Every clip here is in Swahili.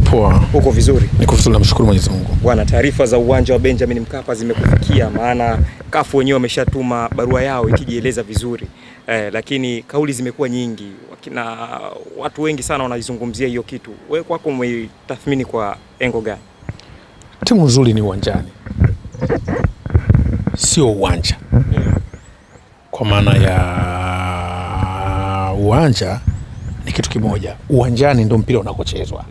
Poa. Uko vizuri? Niko vizuri, namshukuru Mwenyezi Mungu. Bwana, taarifa za uwanja wa Benjamin Mkapa zimekufikia, maana CAF wenyewe wameshatuma barua yao ikijieleza vizuri. Lakini kauli zimekuwa nyingi. Na watu wengi sana wanaizungumzia hiyo kitu. Wewe kwako umetathmini kwa engo gani? Timu nzuri ni uwanjani, sio uwanja. Kwa maana ya uwanja ni kitu kimoja, uwanjani ndio mpira unakochezwa.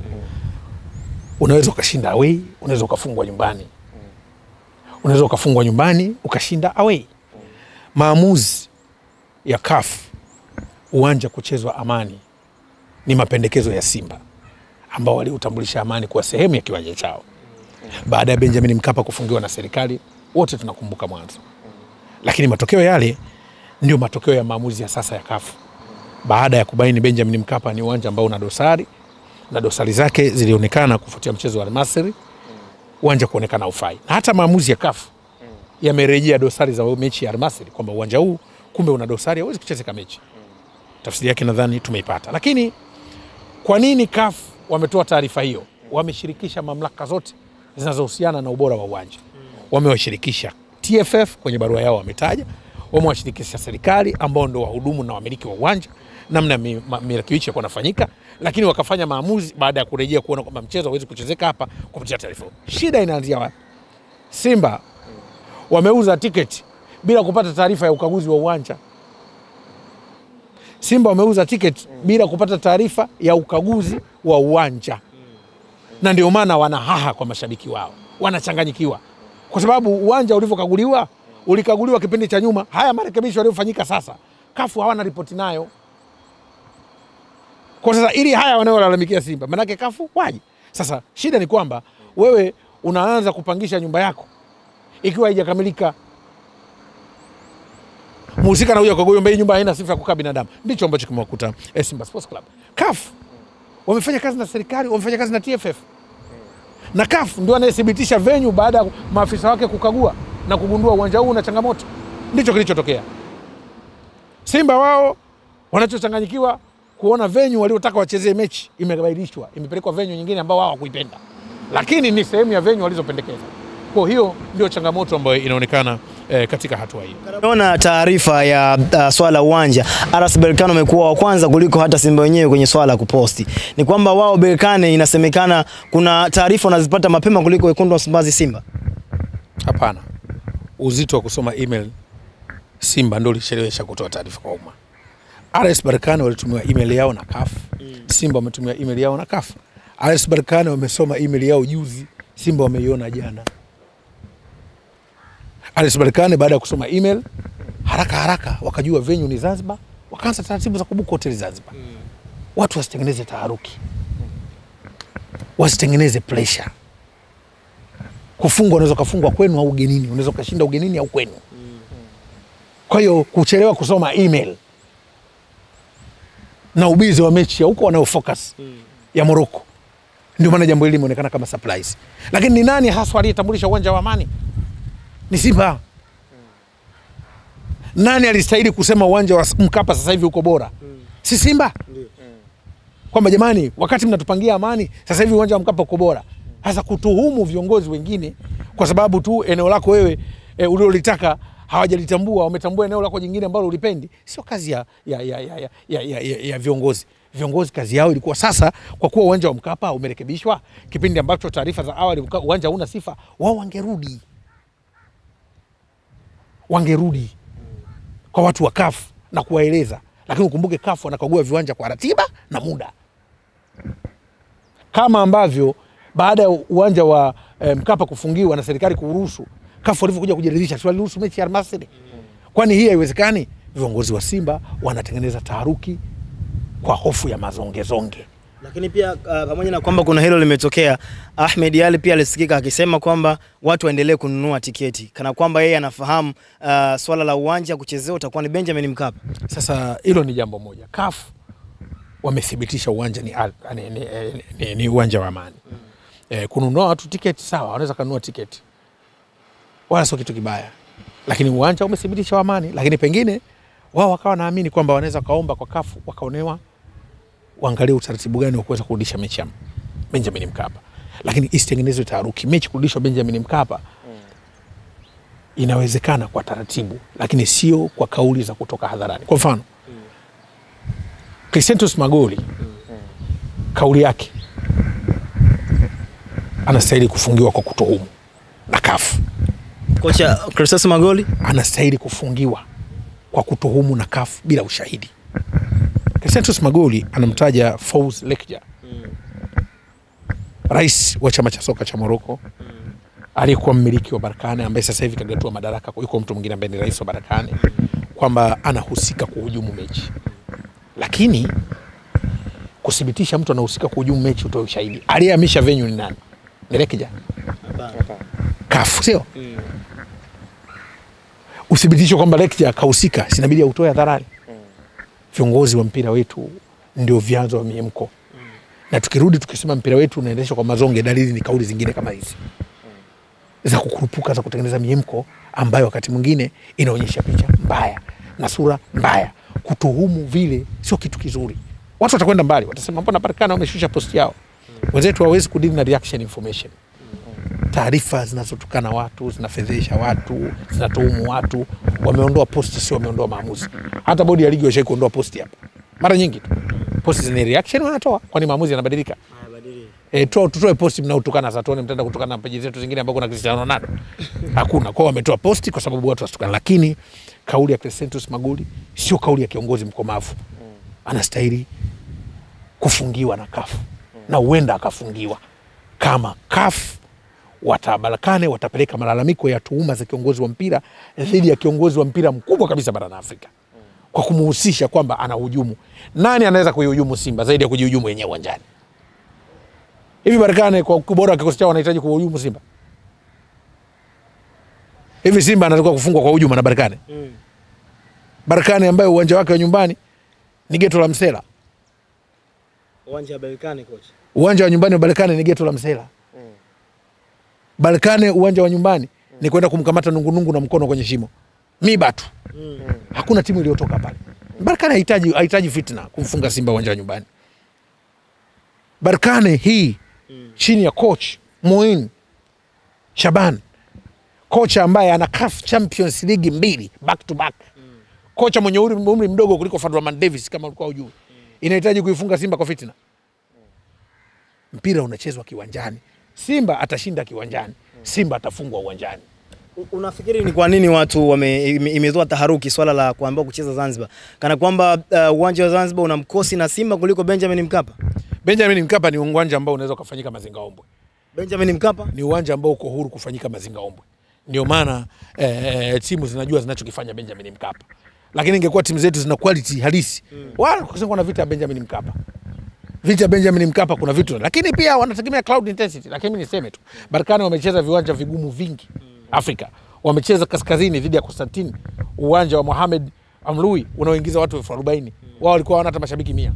Unaweza ukashinda away, unaweza ukafungwa nyumbani. Unaweza ukafungwa nyumbani ukashinda away. Maamuzi ya CAF uwanja kuchezwa Amani ni mapendekezo ya Simba ambao waliutambulisha Amani kwa sehemu ya kiwanja chao. Baada ya Benjamin Mkapa kufungiwa na serikali, wote tunakumbuka mwanzo. Lakini matokeo yale ndio matokeo ya maamuzi ya sasa ya CAF. Baada ya kubaini Benjamin Mkapa ni uwanja ambao una dosari, na dosari zake zilionekana kufuatia mchezo wa Al-Masry, uwanja kuonekana ufai. Na hata maamuzi ya CAF yamerejea dosari za mechi ya Al-Masry kwamba uwanja huu kumbe una dosari, hauwezi kuchezeka mechi. Tafsiri yake nadhani tumeipata. Lakini kwa nini CAF wametoa taarifa hiyo? Wameshirikisha mamlaka zote zinazohusiana na ubora wa uwanja. Wamewashirikisha TFF kwenye barua yao wametaja, wamewashirikisha serikali ambao ndio wahudumu na wamiliki wa uwanja, namna mirekebishi yako nafanyika, lakini wakafanya maamuzi baada ya kurejea kuona kwamba mchezo hauwezi kuchezeka hapa kupitia taarifa. Shida inaanzia wapi? Simba wameuza tiketi bila kupata taarifa ya ukaguzi wa uwanja. Simba wameuza tiketi bila kupata taarifa ya ukaguzi wa uwanja. Na ndio maana wanahaha kwa mashabiki wao. Wanachanganyikiwa. Kwa sababu uwanja ulivyokaguliwa, ulikaguliwa kipindi cha nyuma. Haya marekebisho yaliyofanyika sasa, CAF hawana ripoti nayo. Kwa sasa ili haya wanaolalamikia Simba, maana yake CAF waje. Sasa shida ni kwamba wewe unaanza kupangisha nyumba yako ikiwa haijakamilika. Mhusika na huyo kukagua nyumba, nyumba haina sifa ya kukaa binadamu. Ndicho ambacho kimewakuta Simba Sports Club. CAF wamefanya kazi na serikali, wamefanya kazi na TFF. Na CAF ndio anayethibitisha venue baada ya maafisa wake kukagua na kugundua uwanja huu una changamoto. Ndicho kilichotokea. Simba wao wanachochanganyikiwa kuona venue waliotaka wachezee mechi imebadilishwa, imepelekwa venue nyingine ambao wao hawakuipenda. Lakini ni sehemu ya venue walizopendekeza. Kwa hiyo ndio changamoto ambayo inaonekana katika hatua hii. Naona taarifa ya swala uwanja, RS Berkane wamekuwa wa kwanza kuliko hata Simba wenyewe kwenye swala la kuposti. Ni kwamba wao Berkane inasemekana kuna taarifa wanazipata mapema kuliko wekundu wa Msimbazi Simba. Hapana. Uzito wa kusoma email Simba ndio ulichelewesha kutoa taarifa kwa umma. RS Berkane walitumia email yao na CAF. Simba wametumia email yao na CAF. RS Berkane wamesoma email yao juzi, Simba wameiona jana. RS Berkane baada ya kusoma email haraka wakajua venue ni Zanzibar, wakaanza taratibu za kubuka hoteli Zanzibar. Watu wasitengeneze taharuki. Wasitengeneze pressure. Kufungwa unaweza kufungwa kwenu au ugenini, unaweza kushinda ugenini au kwenu. Kwa hiyo kuchelewa kusoma email na ubizi wa mechi ya huko wanaofocus ya Morocco, ndio maana jambo hili limeonekana kama surprise. Lakini ni nani hasa aliyetambulisha uwanja wa Amani? Ni Simba. Nani alistahili kusema uwanja wa Mkapa sasa hivi uko bora? Si Simba? Kwamba jamani, wakati mnatupangia Amani, sasa hivi uwanja wa Mkapa uko bora. Hasa kutuhumu viongozi wengine kwa sababu tu eneo lako wewe ulilolitaka hawajalitambua, wametambua eneo lako jingine ambalo ulipendi, sio kazi ya viongozi. Viongozi kazi yao ilikuwa sasa, kwa kuwa uwanja wa Mkapa umerekebishwa, kipindi ambacho taarifa za awali uwanja huna sifa, wao wangerudi kwa watu wa CAF na kuwaeleza. Lakini ukumbuke CAF wanakagua viwanja kwa ratiba na muda. Kama ambavyo baada ya uwanja wa Mkapa kufungiwa na serikali kuruhusu, CAF walivyokuja kujiridhisha si waliruhusu mechi ya Al-Masry. Kwani hii haiwezekani? Viongozi wa Simba wanatengeneza taharuki kwa hofu ya mazongezonge. Lakini pia pamoja na kwamba kuna hilo limetokea, Ahmed Ally pia alisikika akisema kwamba watu waendelee kununua tiketi, kana kwamba yeye anafahamu swala la uwanja kuchezea utakuwa ni Benjamin Mkapa. Sasa hilo ni jambo moja. CAF wamethibitisha uwanja ni uwanja wa Amani. Kununua watu tiketi sawa, wanaweza kununua tiketi, wala sio kitu kibaya. Lakini uwanja umethibitisha wa Amani, lakini pengine wao wakawa naamini kwamba wanaweza kaomba kwa CAF wakaonewa, waangalie utaratibu gani wa kuweza kurudisha mechi Benjamin Mkapa, lakini isitengenezwe taharuki. Mechi kurudishwa Benjamin Mkapa inawezekana kwa taratibu, lakini sio kwa kauli za kutoka hadharani. Kwa mfano Crescentus Magoli, kauli yake anastahili kufungiwa kwa kutuhumu na CAF. Kocha Crescentus Magoli anastahili kufungiwa kwa kutuhumu na CAF bila ushahidi. Crescentus Magoli anamtaja Fawz Lekja, rais wa chama cha soka cha Morocco, aliyekuwa mmiliki wa Berkane, ambaye sasa hivi kagatua madaraka kwa yuko mtu mwingine ambaye ni rais wa Berkane, kwamba anahusika kuhujumu mechi. Lakini kuthibitisha mtu anahusika kuhujumu mechi utoe ushahidi. Aliyehamisha venue ni nani? Ni Lekja? CAF, sio? Uthibitisho kwamba Lekja kahusika sinabidi autoe hadharani. Viongozi wa mpira wetu ndio vyanzo wa miemko. Na tukirudi tukisema mpira wetu unaendeshwa kwa mazonge, dalili ni kauli zingine kama hizi za kukurupuka, za kutengeneza miemko ambayo wakati mwingine inaonyesha picha mbaya na sura mbaya. Kutuhumu vile sio kitu kizuri. Watu watakwenda mbali, watasema mbona Berkane wameshusha post yao. Wenzetu hawezi kudili na reaction information. Taarifa zinazotukana watu, zinafedhesha watu, zinatuhumu watu. Wameondoa post, sio wameondoa maamuzi. Hata bodi ya ligi washawahi kuondoa post hapa mara nyingi tu. Post zina reaction wanatoa, kwani maamuzi yanabadilika. Tutoe post mnaotukana, sasa tuone mtenda kutokana na page zetu zingine ambako kuna Cristiano Ronaldo. Hakuna. Kwa wametoa post kwa sababu watu wasitukana. Lakini kauli ya Crescentus Magoli sio kauli ya kiongozi mkomavu. Anastahili kufungiwa na CAF. Na huenda akafungiwa kama CAF Berkane watapeleka malalamiko ya tuhuma za kiongozi wa mpira dhidi ya kiongozi wa mpira mkubwa kabisa barani Afrika, kwa kumuhusisha kwamba anahujumu. Nani anaweza kuihujumu Simba zaidi ya kujihujumu yenyewe uwanjani? Hivi Berkane kwa ubora wa kikosi chao wanahitaji kuhujumu Simba? Hivi Simba anatakiwa kufungwa kwa hujuma na Berkane? Berkane ambaye uwanja wake wa nyumbani ni Geto la Msela. Uwanja wa Berkane kocha. Uwanja wa nyumbani wa Berkane ni Geto la Msela. Berkane uwanja wa nyumbani ni kwenda kumkamata nungunungu na mkono kwenye shimo. Miba tu. Hakuna timu iliyotoka pale. Berkane hahitaji fitna kumfunga Simba uwanja wa nyumbani. Berkane hii chini ya coach Moin Shaban, kocha ambaye ana CAF Champions League 2 back to back. Kocha mwenye umri mdogo kuliko Fadlan Davis kama ulikuwa hujui. Inahitaji kuifunga Simba kwa fitna. Mpira unachezwa kiwanjani. Simba atashinda kiwanjani, Simba atafungwa uwanjani. Unafikiri ni kwa nini watu imezua taharuki swala la kuambiwa kucheza Zanzibar? Kana kwamba uwanja wa Zanzibar una mkosi na Simba kuliko Benjamin Mkapa? Benjamin Mkapa ni uwanja ambao unaweza kufanyika Mazingaombwe. Benjamin Mkapa ni uwanja ambao uko huru kufanyika Mazingaombwe. Ndio maana timu zinajua zinachokifanya Benjamin Mkapa. Lakini ingekuwa timu zetu zina quality halisi, wala kusema na vita ya Benjamin Mkapa. Vita ya Benjamin Mkapa kuna vitu, lakini pia wanategemea cloud intensity. Lakini mimi niseme tu, Berkane wamecheza viwanja vigumu vingi Afrika. Wamecheza kaskazini dhidi ya Constantine, uwanja wa Mohamed Amloui unaoingiza watu 40,000. Wao walikuwa wana hata mashabiki 100.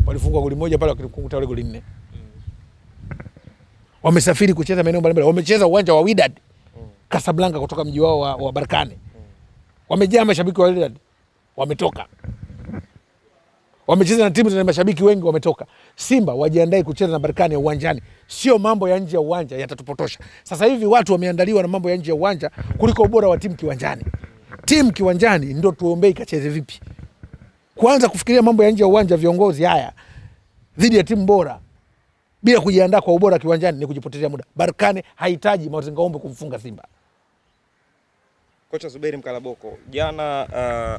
Walifungwa goli moja pale wakikunguta wale goli 4. Wamesafiri kucheza maeneo mbalimbali. Wamecheza uwanja wa Wydad Casablanca kutoka mji wao wa Berkane. Wamejaa mashabiki wa Wydad, wametoka. Wamecheza na timu zenye mashabiki wengi, wametoka. Simba wajiandae kucheza na Berkane uwanjani. Sio mambo ya nje ya uwanja yatatupotosha. Sasa hivi watu wameandaliwa na mambo ya nje ya uwanja kuliko ubora wa timu kiwanjani. Timu kiwanjani ndio tuombee ikacheze vipi. Kwanza kufikiria mambo ya nje ya uwanja viongozi haya dhidi ya timu bora bila kujiandaa kwa ubora kiwanjani ni kujipotezea muda. Berkane hahitaji Mazingaombwe kumfunga Simba. Kocha Zuberi Mkalaboko, jana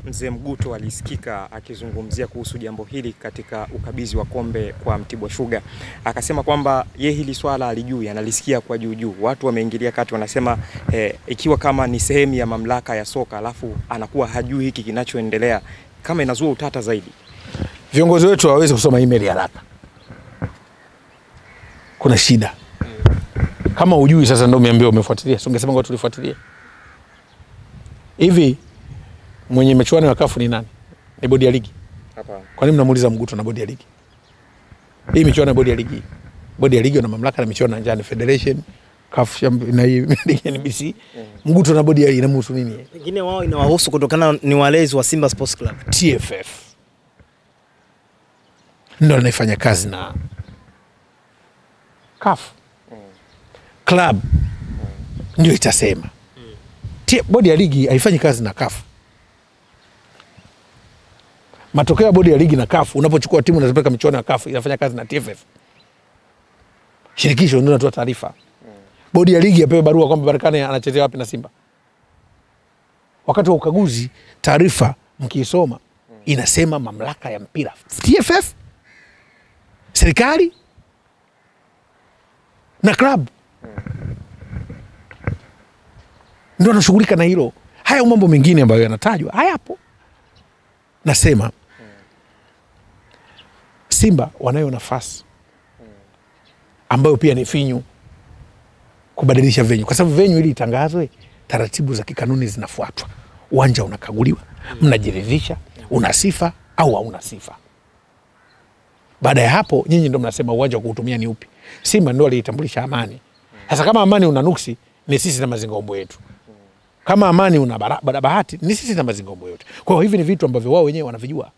mzee Mguto alisikika akizungumzia kuhusu jambo hili katika ukabidhi wa kombe kwa Mtibwa Sugar. Akasema kwamba yeye hili swala alijui, analisikia kwa juu. Watu wameingilia kati, wanasema ikiwa kama ni sehemu ya mamlaka ya soka alafu anakuwa hajui hiki kinachoendelea, kama inazua utata zaidi. Viongozi wetu hawawezi kusoma email haraka. Kuna shida. Kama hujui sasa ndio umeambiwa umefuatilia, so ungesema ngoja tulifuatilie. Hivi mwenye michuano ya CAF ni nani? Ni bodi ya ligi. Hapana. Kwa nini mnamuuliza Mguto na bodi ya ligi? Hii michuano ya bodi ya ligi. Bodi ya ligi ina mamlaka na michuano ya njani Federation, CAF na NBC. Mguto na bodi ya ligi inamhusu nini? Pengine wao inawahusu kutokana ni walezi wa Simba Sports Club. TFF ndio anafanya kazi na CAF. Club ndio itasema. Bodi ya ligi haifanyi kazi na CAF. Matokeo ya bodi ya ligi na CAF, unapochukua timu unazipeleka michuano ya CAF, inafanya kazi na TFF. Shirikisho ndio linatoa taarifa. Bodi ya ligi yapewe barua kwamba Berkane anachezea wapi na Simba. Wakati wa ukaguzi, taarifa mkiisoma inasema mamlaka ya mpira, TFF, serikali na club ndio anashughulika na hilo. Haya mambo mengine ambayo yanatajwa hayapo. Nasema Simba wanayo nafasi ambayo pia ni finyu kubadilisha venue, kwa sababu venue ili itangazwe taratibu za kikanuni zinafuatwa. Uwanja unakaguliwa, mnajiridhisha una sifa au hauna sifa. Baada ya hapo nyinyi ndio mnasema uwanja wa kuutumia ni upi. Simba ndio alitambulisha Amani. Sasa kama Amani una nuksi, ni sisi na Mazingombo yetu. Kama Amani una Bahati, ni sisi na Mazingombo yetu. Kwa hiyo hivi ni vitu ambavyo wao wenyewe wanavijua,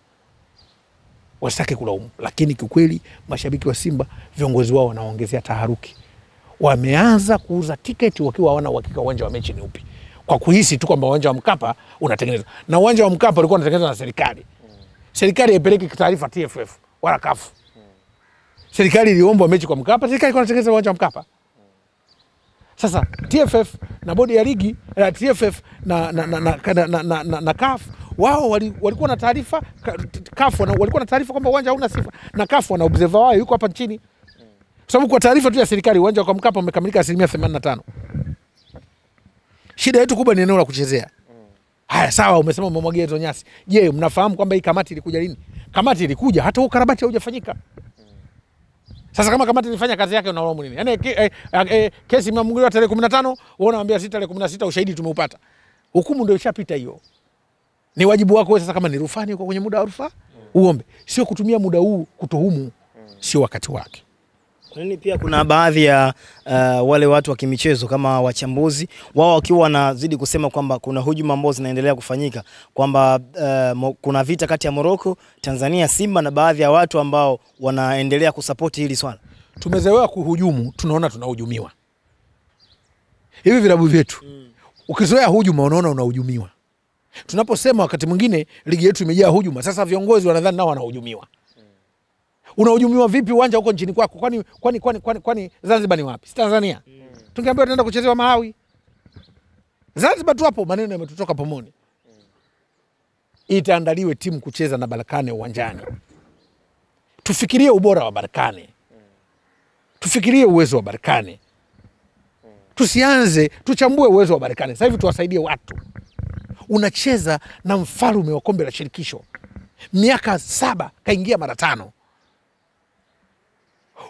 wasitaki kulaumu. Lakini kiukweli mashabiki wa Simba, viongozi wao wanaongezea taharuki. Wameanza kuuza tiketi wakiwa hawana uhakika uwanja wa mechi ni upi, kwa kuhisi tu kwamba uwanja wa Mkapa unatengenezwa. Na uwanja wa Mkapa ulikuwa unatengenezwa na serikali. Serikali haipeleki taarifa TFF wala CAF. Serikali iliomba mechi kwa Mkapa, serikali ilikuwa inatengeneza uwanja wa Mkapa. Sasa TFF na bodi ya ligi, TFF na CAF, wao walikuwa na taarifa. CAF walikuwa na taarifa kwamba uwanja hauna sifa, na CAF wana observer wao yuko hapa nchini. Kwa sababu kwa taarifa tu ya serikali uwanja kwa Mkapa umekamilika 85%. Shida yetu kubwa ni eneo la kuchezea. Haya sawa, umesema umemwagia hizo nyasi. Je, mnafahamu kwamba hii kamati ilikuja lini? Kamati ilikuja hata ukarabati haujafanyika. Sasa kama kamati ilifanya kazi yake unalaumu nini? Yaani kesi imeamuliwa tarehe 15, wewe unaambia si tarehe 16 ushahidi tumeupata. Hukumu ndio ishapita hiyo. Ni wajibu wako sasa, kama ni rufani uko kwenye muda wa rufaa, uombe. Sio kutumia muda huu kutuhumu, sio wakati wake. Nini pia kuna baadhi ya wale watu wa kimichezo kama wachambuzi wao wakiwa wanazidi kusema kwamba kuna hujuma ambazo zinaendelea kufanyika, kwamba kuna vita kati ya Morocco, Tanzania, Simba na baadhi ya watu ambao wanaendelea kusapoti hili swala. Tumezoea kuhujumu, tunaona tunahujumiwa. Hivi vilabu vyetu ukizoea hujuma unaona unahujumiwa. Tunaposema wakati mwingine ligi yetu imejaa hujuma, sasa viongozi wanadhani nao wanahujumiwa. Unahujumiwa vipi uwanja huko nchini kwako? Kwani Zanzibar ni wapi? Si Tanzania. Tungeambiwa tunaenda kuchezewa Malawi. Zanzibar tu hapo, maneno yametutoka pomoni. Itaandaliwe timu kucheza na Berkane uwanjani. Tufikirie ubora wa Berkane. Tufikirie uwezo wa Berkane. Tusianze tuchambue uwezo wa Berkane. Sasa hivi tuwasaidie watu. Unacheza na mfalme wa kombe la shirikisho. Miaka 7 kaingia mara 5.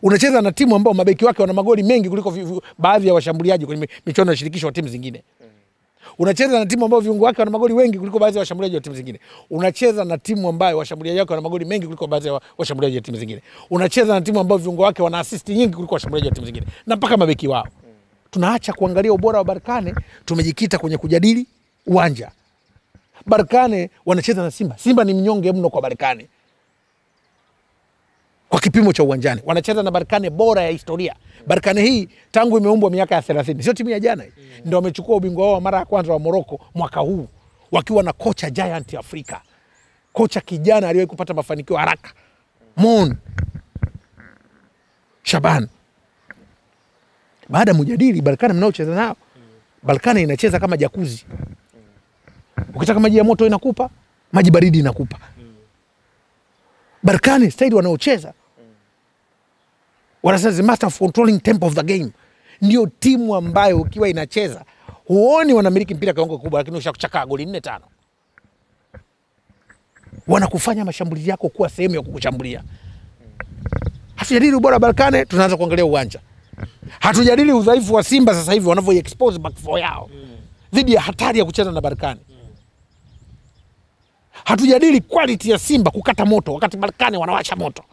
Unacheza na timu ambao mabeki wake wana magoli mengi kuliko baadhi ya washambuliaji kwenye michuano ya shirikisho wa timu zingine. Unacheza na timu ambao viungo wake wana magoli wengi kuliko baadhi ya washambuliaji wa timu zingine. Unacheza na timu ambayo washambuliaji wake wana magoli mengi kuliko baadhi ya washambuliaji wa timu zingine. Unacheza na timu ambao viungo wake wana assist nyingi kuliko washambuliaji wa timu zingine, na mpaka mabeki wao. Tunaacha kuangalia ubora wa Berkane, tumejikita kwenye kujadili uwanja. Berkane wanacheza na Simba. Simba ni mnyonge mno kwa Berkane kwa kipimo cha uwanjani. Wanacheza na Berkane bora ya historia. Berkane hii tangu imeumbwa miaka ya 30. Sio timu ya jana hii. Ndio wamechukua ubingwa wao mara ya kwanza wa Morocco mwaka huu, wakiwa na kocha giant Afrika. Kocha kijana aliyewahi kupata mafanikio haraka. Mon Shaban. Baada ya mjadili Berkane mnaocheza nao, Berkane inacheza kama jacuzzi. Ukitaka maji ya moto inakupa, maji baridi inakupa. Berkane style wanaocheza, wanasema the master of controlling tempo of the game. Ndio timu ambayo ukiwa inacheza huoni wanamiliki mpira kiwango kikubwa, lakini ushakuchaka goli 4-5. Wanakufanya mashambulizi yako kuwa sehemu ya kukushambulia. Hatujadili ubora Berkane, tunaanza kuangalia uwanja. Hatujadili udhaifu wa Simba sasa hivi wanavyo expose back four yao dhidi ya hatari ya kucheza na Berkane. Hatujadili quality ya Simba kukata moto wakati Berkane wanawasha moto.